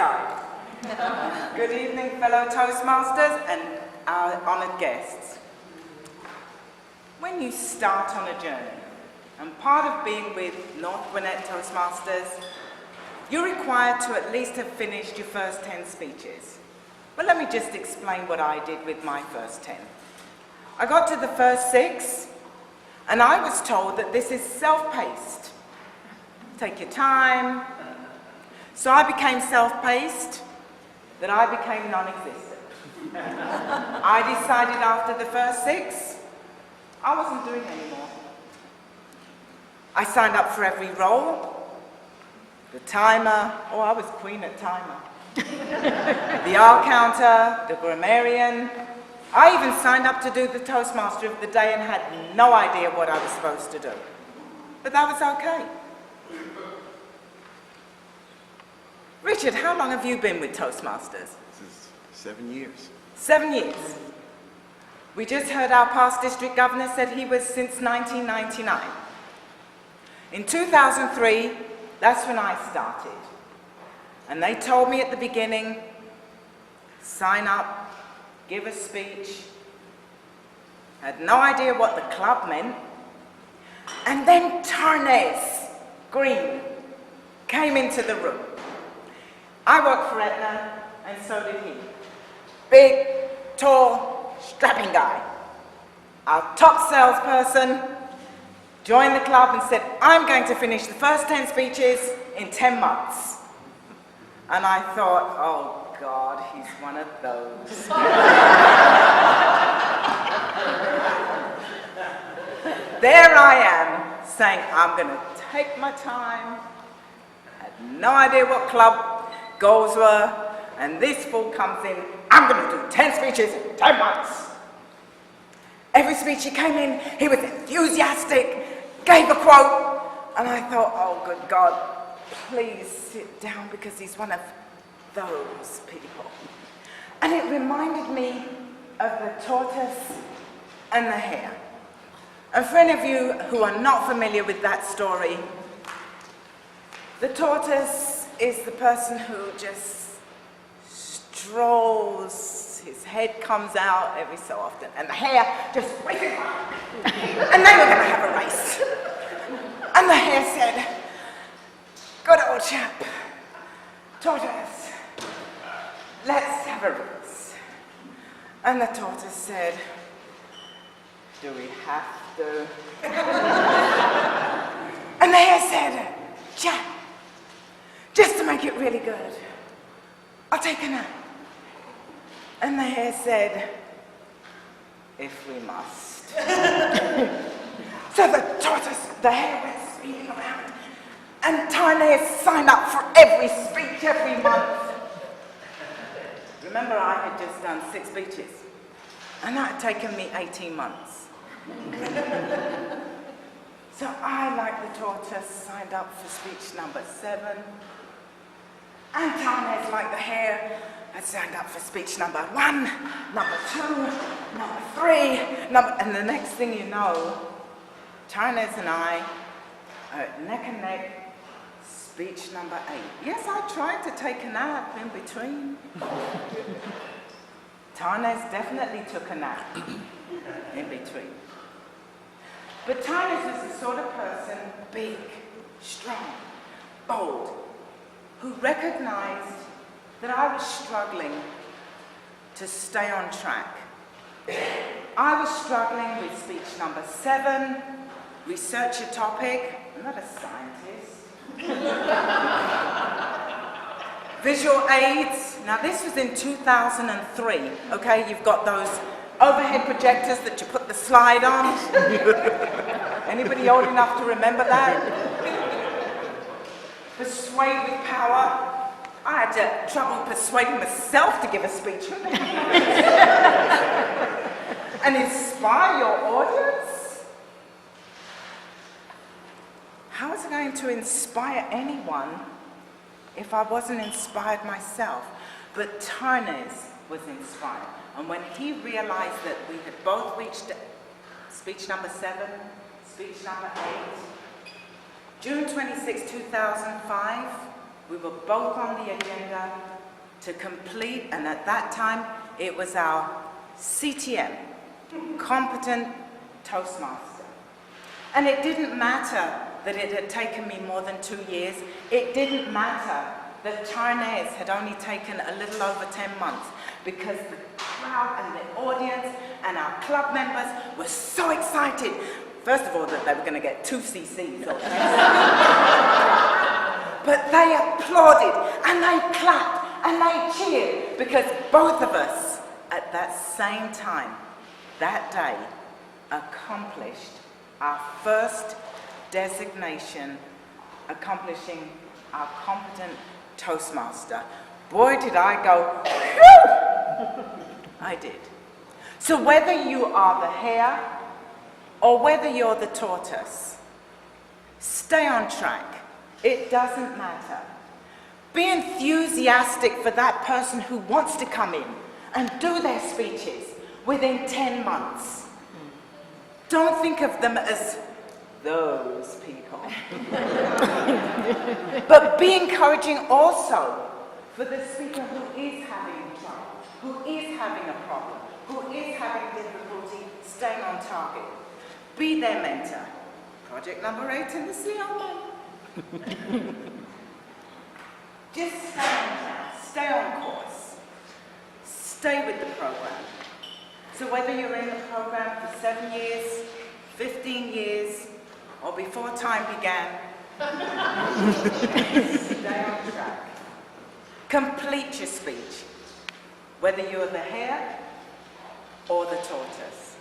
side. Good evening, fellow Toastmasters and our honoured guests. When you start on a journey, and part of being with North Gwinnett Toastmasters, you're required to at least have finished your first 10 speeches. Well, let me just explain what I did with my first 10. I got to the first 6, and I was told that this is self-paced. Take your time. So I became self-paced, that I became non-existent. I decided after the first 6, I wasn't doing anymore. I signed up for every role. The timer, oh, I was queen at timer. The R counter, the grammarian. I even signed up to do the Toastmaster of the day and had no idea what I was supposed to do. But that was okay. Richard, how long have you been with Toastmasters? This is 7 years. 7 years. We just heard our past district governor said he was since 1999. In 2003, that's when I started. And they told me at the beginning, sign up, give a speech. Had no idea what the club meant. And then Tarnes Green came into the room. I worked for Aetna, and so did he. Big, tall, strapping guy. Our top salesperson joined the club and said, I'm going to finish the first 10 speeches in 10 months. And I thought, oh God, he's one of those. There I am, saying, I'm going to take my time. I had no idea what club goals were, and this fool comes in, I'm going to do 10 speeches in 10 months. Every speech he came in, he was enthusiastic, gave a quote, and I thought, oh good God, please sit down because he's one of those people. And it reminded me of the tortoise and the hare. And for any of you who are not familiar with that story, the tortoise is the person who just strolls, his head comes out every so often, and the hare just races by. And they were going to have a race. And the hare said, good old chap, tortoise, let's have a race. And the tortoise said, do we have to? And the hare said, chap, just to make it really good, I'll take a nap. And the hare said, if we must. So the tortoise, the hare went speeding around, and Tiny signed up for every speech every month. Remember, I had just done 6 speeches, and that had taken me 18 months. So I, like the tortoise, signed up for speech number 7. And Tarnes, like the hare, had signed up for speech number 1, number 2, number 3, and the next thing you know, Tarnes and I are neck and neck, speech number 8. Yes, I tried to take a nap in between. Tarnes definitely took a nap in between. But Tarnes was the sort of person, big, strong, bold, who recognized that I was struggling to stay on track. I was struggling with speech number 7, research a topic. I'm not a scientist. Visual aids. Now this was in 2003, okay? You've got those overhead projectors that you put the slide on. Anybody old enough to remember that? Persuade with power. I had trouble persuading myself to give a speech. And inspire your audience? How was I going to inspire anyone if I wasn't inspired myself? But Tarnes was inspired. And when he realized that we had both reached speech number 7, speech number 8, June 26, 2005, We were both on the agenda to complete, and at that time, it was our CTM, Competent Toastmaster. And it didn't matter that it had taken me more than 2 years. It didn't matter that Chinese had only taken a little over 10 months, because the crowd and the audience and our club members were so excited. First of all, that they were going to get 2 CCs. But they applauded and they clapped and they cheered, because both of us at that same time, that day, accomplished our first designation, accomplishing our Competent Toastmaster. Boy, did I go, whew! I did. So whether you are the hare or whether you're the tortoise, stay on track. It doesn't matter. Be enthusiastic for that person who wants to come in and do their speeches within 10 months. Don't think of them as those people. But be encouraging also for the speaker who is having trouble, who is having a problem, who is having difficulty staying on target. Be their mentor. Project number 8 in the CLM. Just stay on track, stay on course, stay with the program. So whether you're in the program for 7 years, 15 years, or before time began, stay on track. Complete your speech, whether you're the hare or the tortoise.